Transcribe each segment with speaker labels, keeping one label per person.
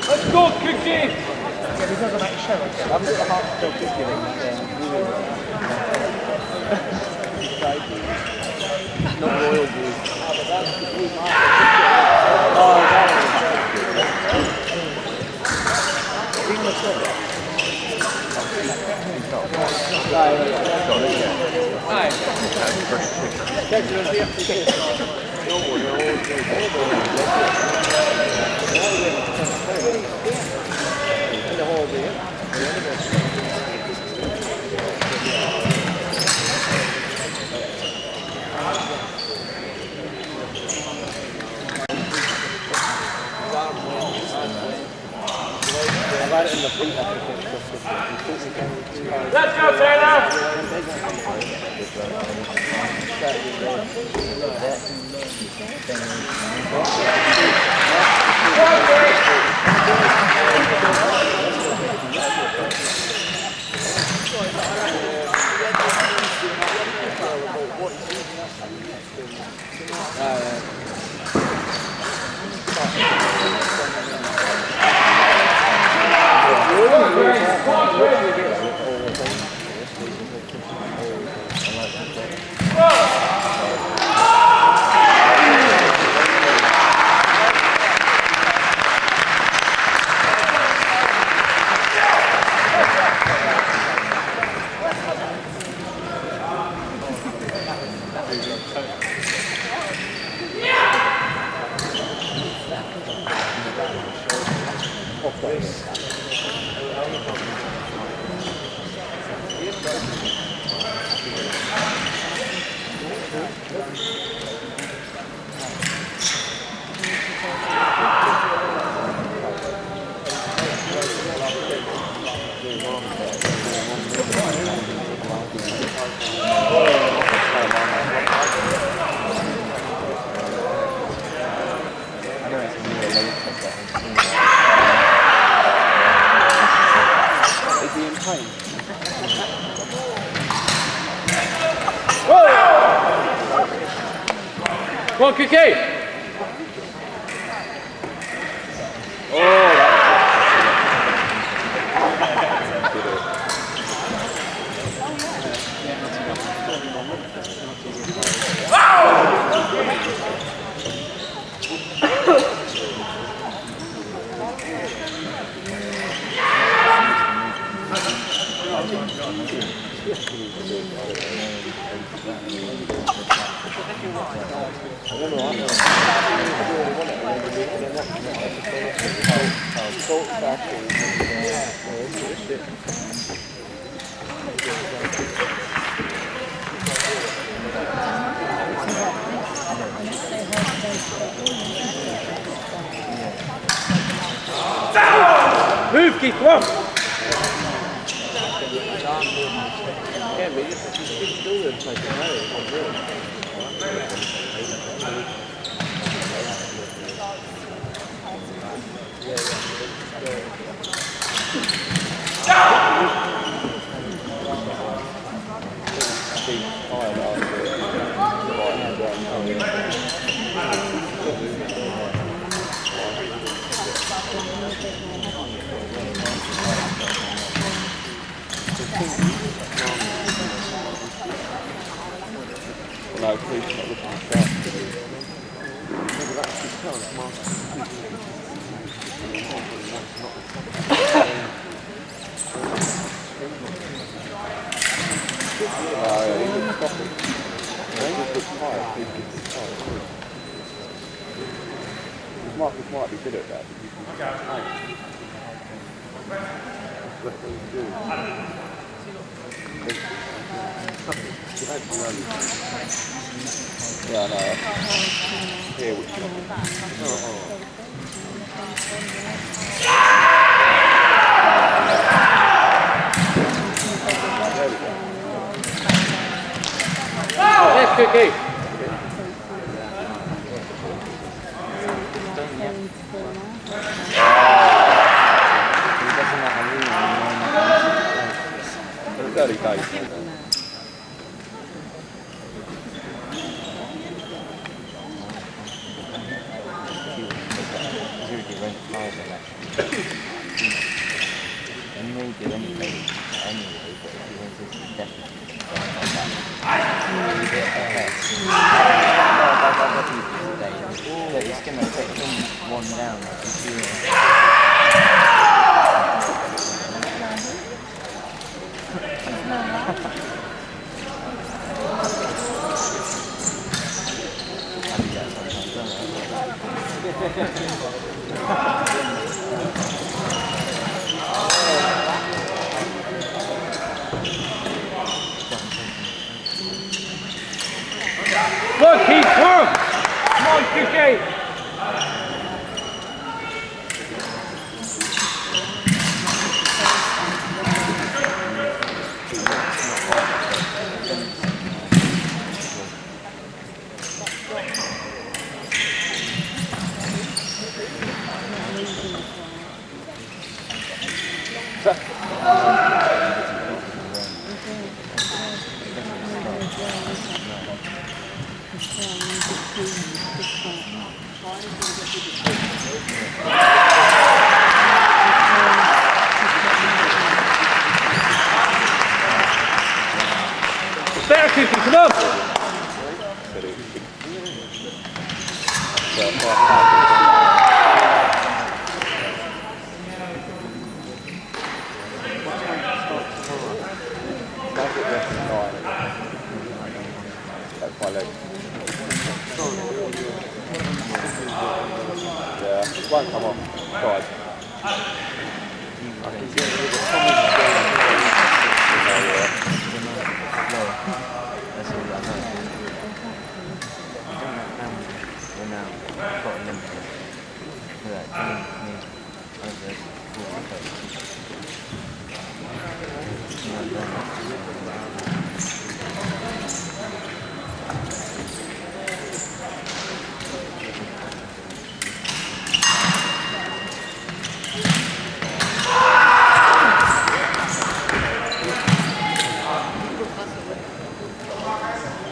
Speaker 1: Let's go, Cookie!
Speaker 2: Yeah, he doesn't make show.
Speaker 3: I haven't got the heart to tell Cookie that not royal blue.
Speaker 1: Let's go, Taylor! Come on, Cookie! Move, Keith, come on!
Speaker 3: Yeah, but you can do it like no, please not looking at that. Marcus might be good at that, but you yeah, I know. Here, which
Speaker 1: Yes, Cookie!
Speaker 3: early days.
Speaker 4: reckon they take him one down.
Speaker 1: Look, Keith, come! Come on, QK! Better, Keith, come on!
Speaker 3: It won't come off. Tried.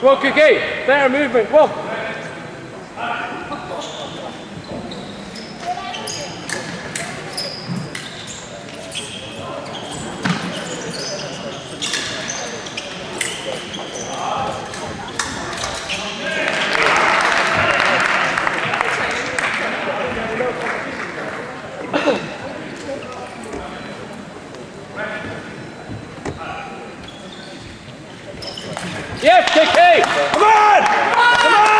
Speaker 1: Come on, QK! Better movement, come on! Yes, KK! Come on! Come on!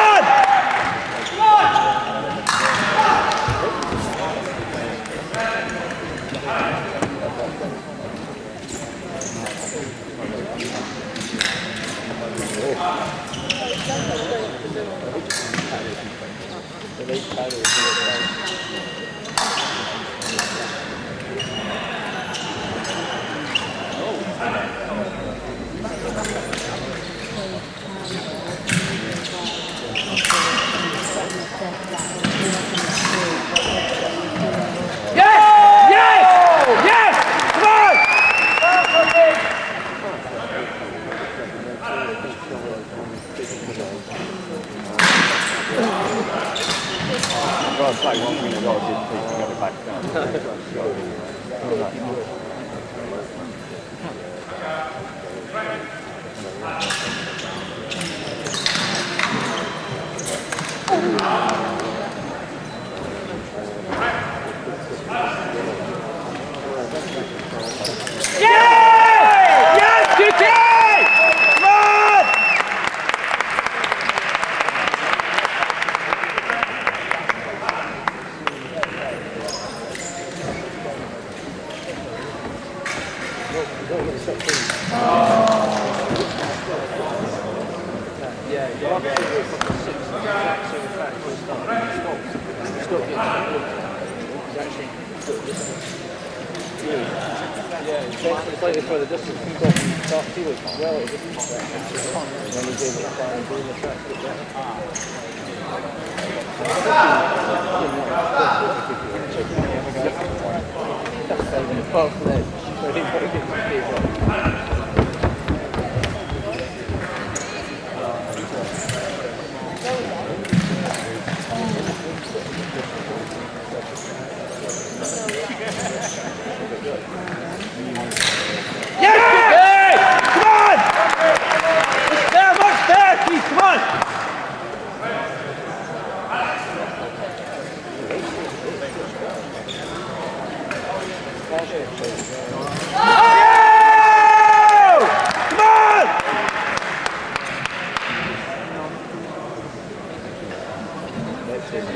Speaker 3: can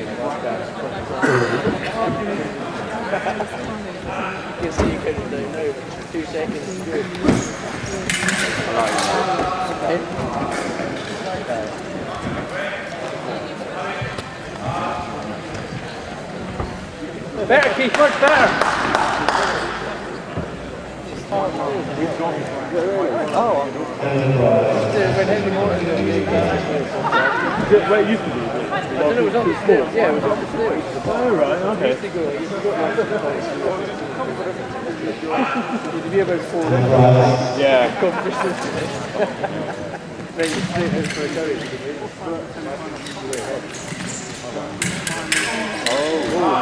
Speaker 3: see you couldn't do no 2 seconds is good.
Speaker 1: Better, Keith, much better.
Speaker 5: Where it used to be?
Speaker 3: I don't know, it was on the stairs. Yeah, it was on the stairs.
Speaker 5: Oh, right, okay.
Speaker 3: Used to go like this place. You'd be about 4 minutes.
Speaker 5: Yeah.
Speaker 3: Competition. Then you straight out for a carry.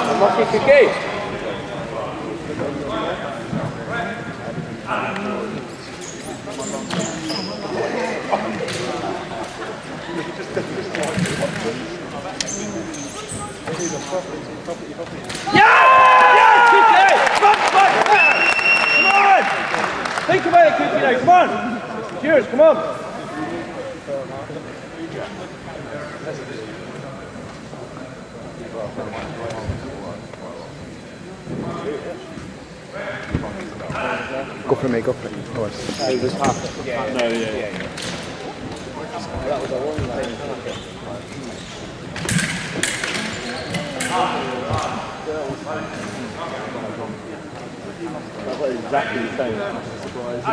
Speaker 1: Unlucky Kiki. Yes, Kiki! Come on! Think about it, Kiki, now, come on! Cheers, come on!
Speaker 4: Go for me, go for it. Of course.
Speaker 5: No, yeah.
Speaker 3: That was a long line.
Speaker 5: That's like exactly the same. I'm surprised.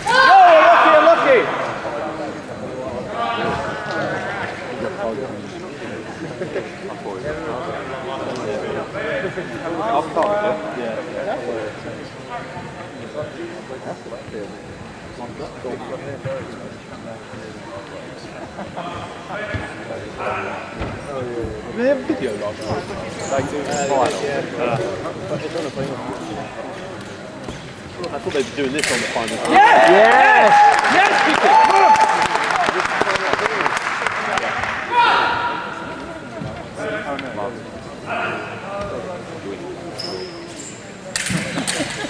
Speaker 1: Oh, lucky!
Speaker 5: I'll start with it. Yeah. Did they have video last night? Like doing I thought they were doing this on the final.
Speaker 1: Yes! Yes! Yes, Kiki, come on!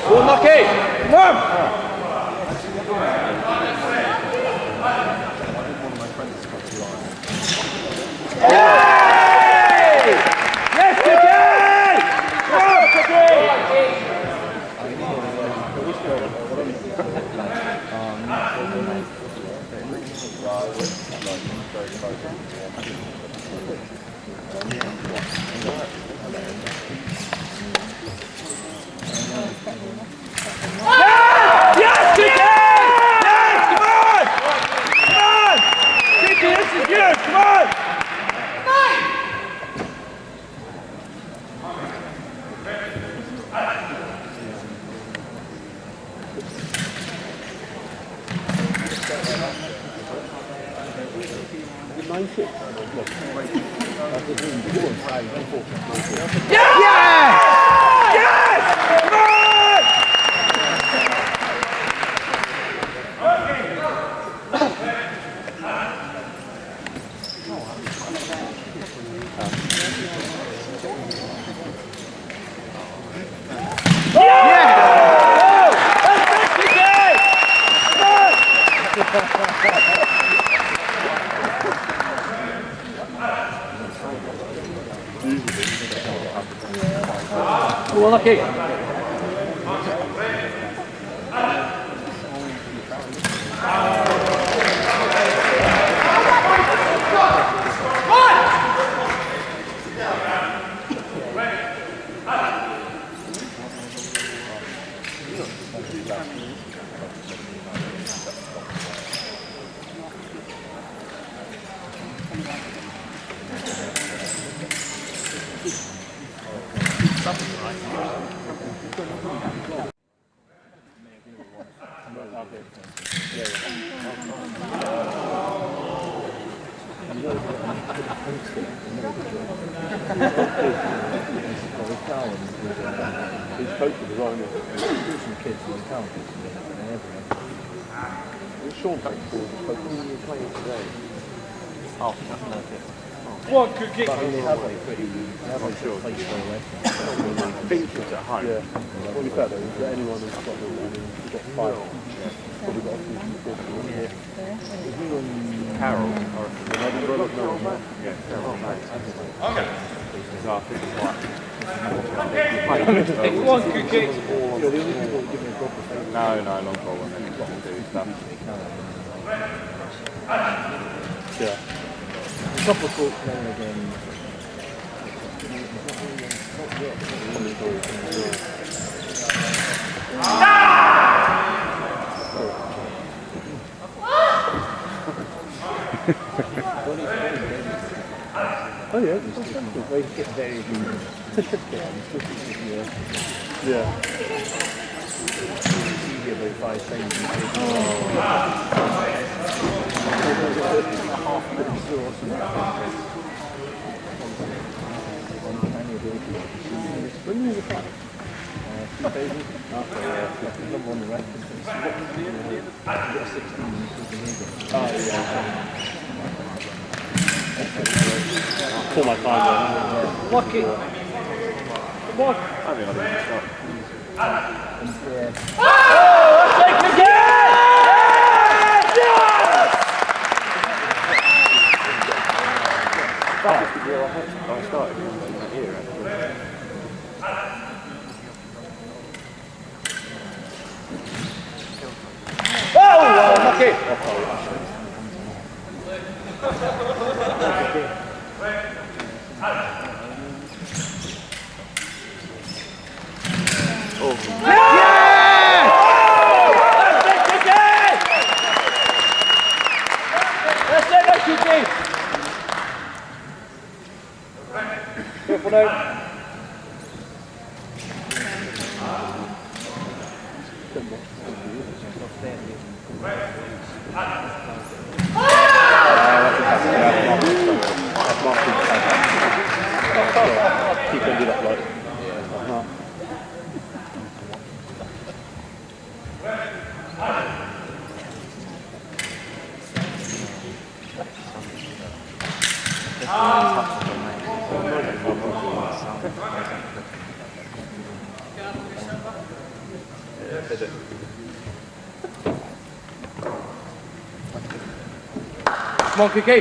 Speaker 1: Go, Lucky! Come on! Hey! Yes, Kiki! Come on, Kiki! Yes, Kiki! Yes, come on! Come on! Kiki, this is good, come on! Yes! Yes! Come on! Yeah! That's it, Come on, Lucky.
Speaker 5: He's coaching as well, isn't he?
Speaker 4: Some kids in the county and everything.
Speaker 5: Sean Baxter was coaching.
Speaker 3: Playing today.
Speaker 4: Oh, that's another kid.
Speaker 1: One cookie.
Speaker 4: But they have like pretty, they have like
Speaker 5: sure.
Speaker 4: place for away.
Speaker 5: Features at home. Yeah. Well, to be fair though, is there anyone in Scotland? I mean, we've got 5. Probably got a few people.
Speaker 4: Yeah.
Speaker 5: Carol, or the brother, no, yeah, Carol, okay. So I think it's like,
Speaker 1: Come on, Cookie.
Speaker 4: You're the only people that give me a proper thing.
Speaker 5: no, no problem. Any problem to do stuff.
Speaker 4: Yeah. A couple of quotes now and again. Oh yeah, it's very good. Yeah. It's easy about 5 When was the fact? 2000? After number on the record. Got 16. Oh yeah.
Speaker 5: Pull my time down.
Speaker 1: Lucky. Come on.
Speaker 5: I think I didn't stop.
Speaker 1: Oh, let's take it again!
Speaker 5: I started in that year actually.
Speaker 1: Oh, well, lucky. Careful now.
Speaker 5: Keep on do that like.
Speaker 1: Come on, Kiki.